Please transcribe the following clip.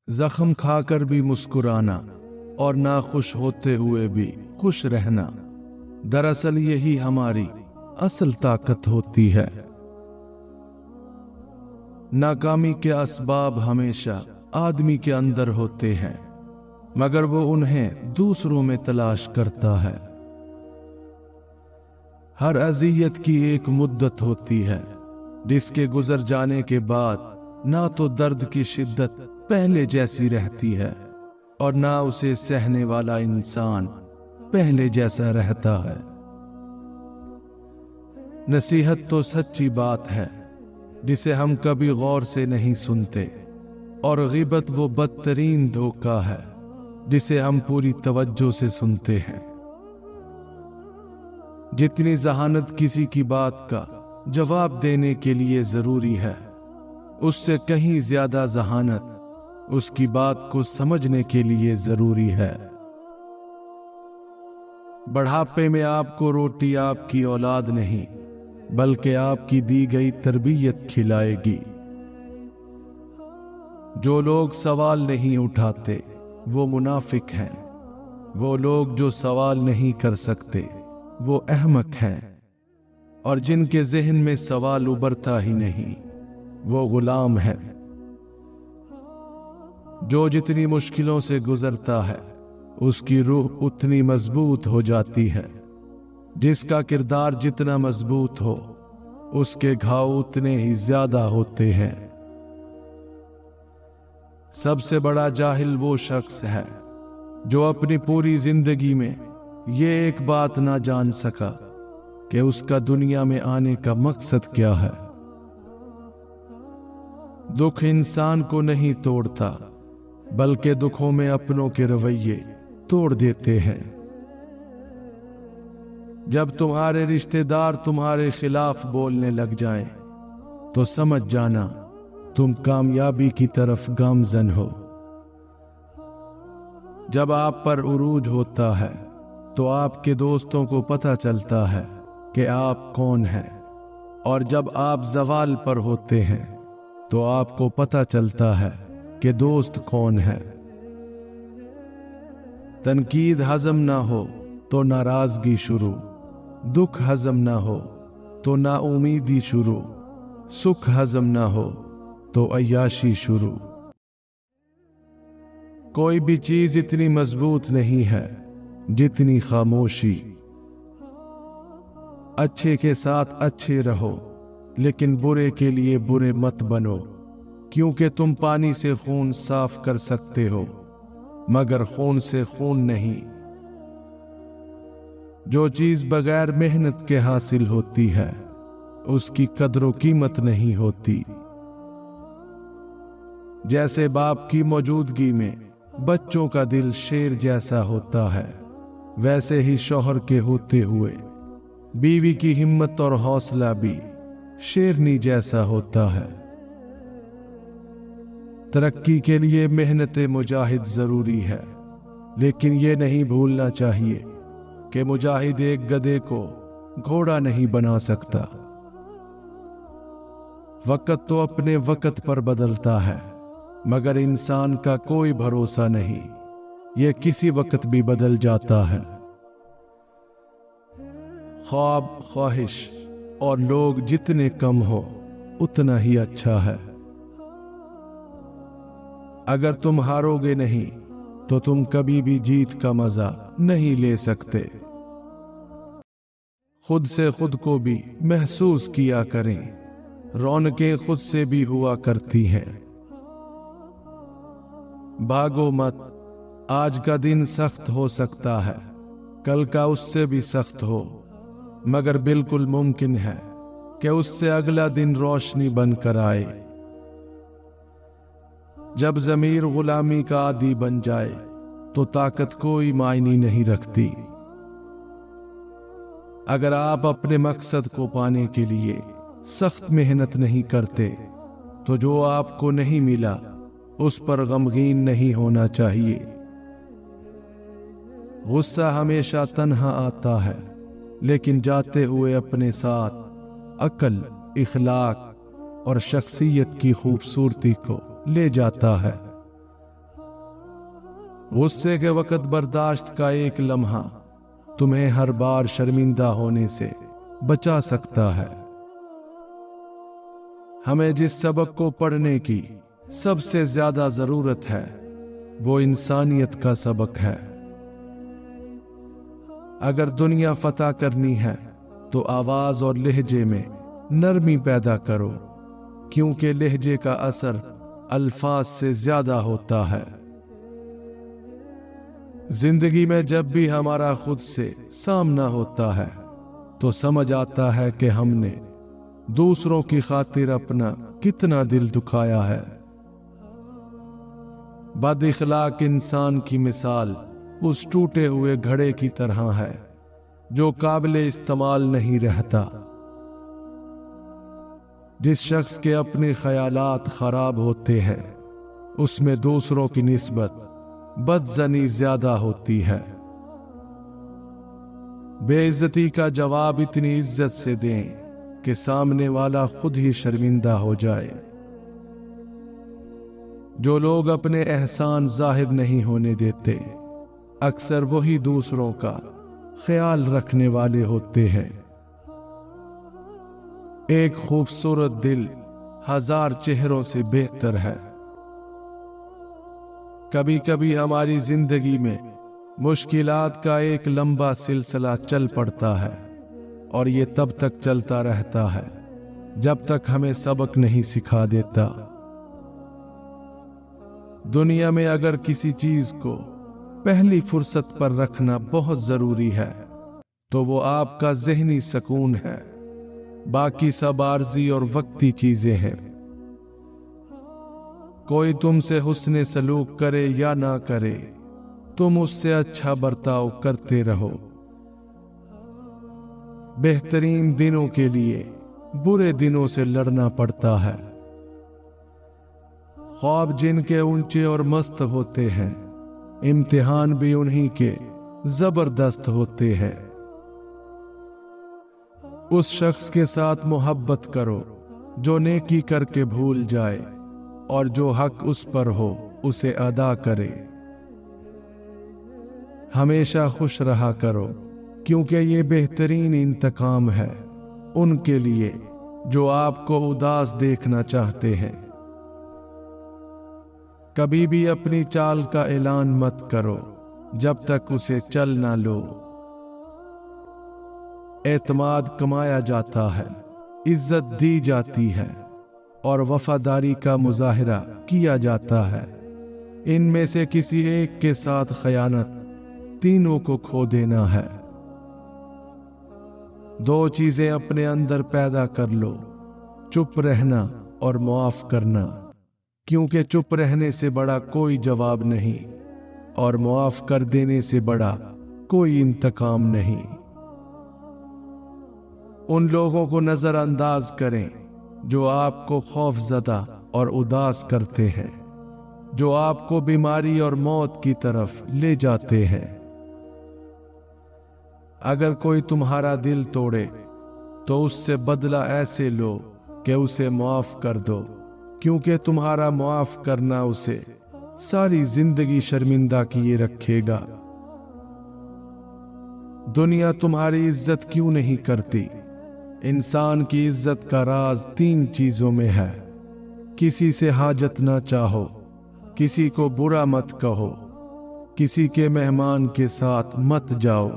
زخم کھا کر بھی مسکرانا اور ناخوش ہوتے ہوئے بھی خوش رہنا، دراصل یہی ہماری اصل طاقت ہوتی ہے۔ ناکامی کے اسباب ہمیشہ آدمی کے اندر ہوتے ہیں، مگر وہ انہیں دوسروں میں تلاش کرتا ہے۔ ہر اذیت کی ایک مدت ہوتی ہے جس کے گزر جانے کے بعد نہ تو درد کی شدت پہلے جیسی رہتی ہے اور نہ اسے سہنے والا انسان پہلے جیسا رہتا ہے۔ نصیحت تو سچی بات ہے جسے ہم کبھی غور سے نہیں سنتے، اور غیبت وہ بدترین دھوکہ ہے جسے ہم پوری توجہ سے سنتے ہیں۔ جتنی ذہانت کسی کی بات کا جواب دینے کے لیے ضروری ہے، اس سے کہیں زیادہ ذہانت اس کی بات کو سمجھنے کے لیے ضروری ہے۔ بڑھاپے میں آپ کو روٹی آپ کی اولاد نہیں بلکہ آپ کی دی گئی تربیت کھلائے گی۔ جو لوگ سوال نہیں اٹھاتے وہ منافق ہیں، وہ لوگ جو سوال نہیں کر سکتے وہ احمق ہیں، اور جن کے ذہن میں سوال ابھرتا ہی نہیں وہ غلام ہیں۔ جو جتنی مشکلوں سے گزرتا ہے اس کی روح اتنی مضبوط ہو جاتی ہے، جس کا کردار جتنا مضبوط ہو اس کے گھاؤ اتنے ہی زیادہ ہوتے ہیں۔ سب سے بڑا جاہل وہ شخص ہے جو اپنی پوری زندگی میں یہ ایک بات نہ جان سکا کہ اس کا دنیا میں آنے کا مقصد کیا ہے۔ دکھ انسان کو نہیں توڑتا بلکہ دکھوں میں اپنوں کے رویے توڑ دیتے ہیں۔ جب تمہارے رشتہ دار تمہارے خلاف بولنے لگ جائیں تو سمجھ جانا تم کامیابی کی طرف گامزن ہو۔ جب آپ پر عروج ہوتا ہے تو آپ کے دوستوں کو پتہ چلتا ہے کہ آپ کون ہیں، اور جب آپ زوال پر ہوتے ہیں تو آپ کو پتہ چلتا ہے کہ دوست کون ہے۔ تنقید ہضم نہ ہو تو ناراضگی شروع، دکھ ہضم نہ ہو تو نا امیدی شروع، سکھ ہضم نہ ہو تو عیاشی شروع۔ کوئی بھی چیز اتنی مضبوط نہیں ہے جتنی خاموشی۔ اچھے کے ساتھ اچھے رہو لیکن برے کے لیے برے مت بنو، کیونکہ تم پانی سے خون صاف کر سکتے ہو مگر خون سے خون نہیں۔ جو چیز بغیر محنت کے حاصل ہوتی ہے اس کی قدر و قیمت نہیں ہوتی۔ جیسے باپ کی موجودگی میں بچوں کا دل شیر جیسا ہوتا ہے، ویسے ہی شوہر کے ہوتے ہوئے بیوی کی ہمت اور حوصلہ بھی شیرنی جیسا ہوتا ہے۔ ترقی کے لیے محنت مجاہد ضروری ہے، لیکن یہ نہیں بھولنا چاہیے کہ مجاہد ایک گدھے کو گھوڑا نہیں بنا سکتا۔ وقت تو اپنے وقت پر بدلتا ہے مگر انسان کا کوئی بھروسہ نہیں، یہ کسی وقت بھی بدل جاتا ہے۔ خواب، خواہش اور لوگ جتنے کم ہو اتنا ہی اچھا ہے۔ اگر تم ہارو گے نہیں تو تم کبھی بھی جیت کا مزہ نہیں لے سکتے۔ خود سے خود کو بھی محسوس کیا کریں، رونقیں خود سے بھی ہوا کرتی ہیں۔ بھاگو مت، آج کا دن سخت ہو سکتا ہے، کل کا اس سے بھی سخت ہو، مگر بالکل ممکن ہے کہ اس سے اگلا دن روشنی بن کر آئے۔ جب ضمیر غلامی کا عادی بن جائے تو طاقت کوئی معنی نہیں رکھتی۔ اگر آپ اپنے مقصد کو پانے کے لیے سخت محنت نہیں کرتے تو جو آپ کو نہیں ملا اس پر غمگین نہیں ہونا چاہیے۔ غصہ ہمیشہ تنہا آتا ہے لیکن جاتے ہوئے اپنے ساتھ عقل، اخلاق اور شخصیت کی خوبصورتی کو لے جاتا ہے۔ غصے کے وقت برداشت کا ایک لمحہ تمہیں ہر بار شرمندہ ہونے سے بچا سکتا ہے۔ ہمیں جس سبق کو پڑھنے کی سب سے زیادہ ضرورت ہے وہ انسانیت کا سبق ہے۔ اگر دنیا فتح کرنی ہے تو آواز اور لہجے میں نرمی پیدا کرو، کیونکہ لہجے کا اثر الفاظ سے زیادہ ہوتا ہے۔ زندگی میں جب بھی ہمارا خود سے سامنا ہوتا ہے تو سمجھ آتا ہے کہ ہم نے دوسروں کی خاطر اپنا کتنا دل دکھایا ہے۔ بد اخلاق انسان کی مثال اس ٹوٹے ہوئے گھڑے کی طرح ہے جو قابل استعمال نہیں رہتا۔ جس شخص کے اپنے خیالات خراب ہوتے ہیں اس میں دوسروں کی نسبت بدظنی زیادہ ہوتی ہے۔ بے عزتی کا جواب اتنی عزت سے دیں کہ سامنے والا خود ہی شرمندہ ہو جائے۔ جو لوگ اپنے احسان ظاہر نہیں ہونے دیتے اکثر وہی دوسروں کا خیال رکھنے والے ہوتے ہیں۔ ایک خوبصورت دل ہزار چہروں سے بہتر ہے۔ کبھی کبھی ہماری زندگی میں مشکلات کا ایک لمبا سلسلہ چل پڑتا ہے اور یہ تب تک چلتا رہتا ہے جب تک ہمیں سبق نہیں سکھا دیتا۔ دنیا میں اگر کسی چیز کو پہلی فرصت پر رکھنا بہت ضروری ہے تو وہ آپ کا ذہنی سکون ہے، باقی سب عارضی اور وقتی چیزیں ہیں۔ کوئی تم سے حسن سلوک کرے یا نہ کرے، تم اس سے اچھا برتاؤ کرتے رہو۔ بہترین دنوں کے لیے برے دنوں سے لڑنا پڑتا ہے۔ خواب جن کے اونچے اور مست ہوتے ہیں، امتحان بھی انہی کے زبردست ہوتے ہیں۔ اس شخص کے ساتھ محبت کرو جو نیکی کر کے بھول جائے اور جو حق اس پر ہو اسے ادا کرے۔ ہمیشہ خوش رہا کرو کیونکہ یہ بہترین انتقام ہے ان کے لیے جو آپ کو اداس دیکھنا چاہتے ہیں۔ کبھی بھی اپنی چال کا اعلان مت کرو جب تک اسے چل نہ لو۔ اعتماد کمایا جاتا ہے، عزت دی جاتی ہے اور وفاداری کا مظاہرہ کیا جاتا ہے۔ ان میں سے کسی ایک کے ساتھ خیانت تینوں کو کھو دینا ہے۔ دو چیزیں اپنے اندر پیدا کر لو، چپ رہنا اور معاف کرنا، کیونکہ چپ رہنے سے بڑا کوئی جواب نہیں اور معاف کر دینے سے بڑا کوئی انتقام نہیں۔ ان لوگوں کو نظر انداز کریں جو آپ کو خوف زدہ اور اداس کرتے ہیں، جو آپ کو بیماری اور موت کی طرف لے جاتے ہیں۔ اگر کوئی تمہارا دل توڑے تو اس سے بدلہ ایسے لو کہ اسے معاف کر دو، کیونکہ تمہارا معاف کرنا اسے ساری زندگی شرمندہ کیے رکھے گا۔ دنیا تمہاری عزت کیوں نہیں کرتی؟ انسان کی عزت کا راز 3 چیزوں میں ہے۔ کسی سے حاجت نہ چاہو، کسی کو برا مت کہو، کسی کے مہمان کے ساتھ مت جاؤ۔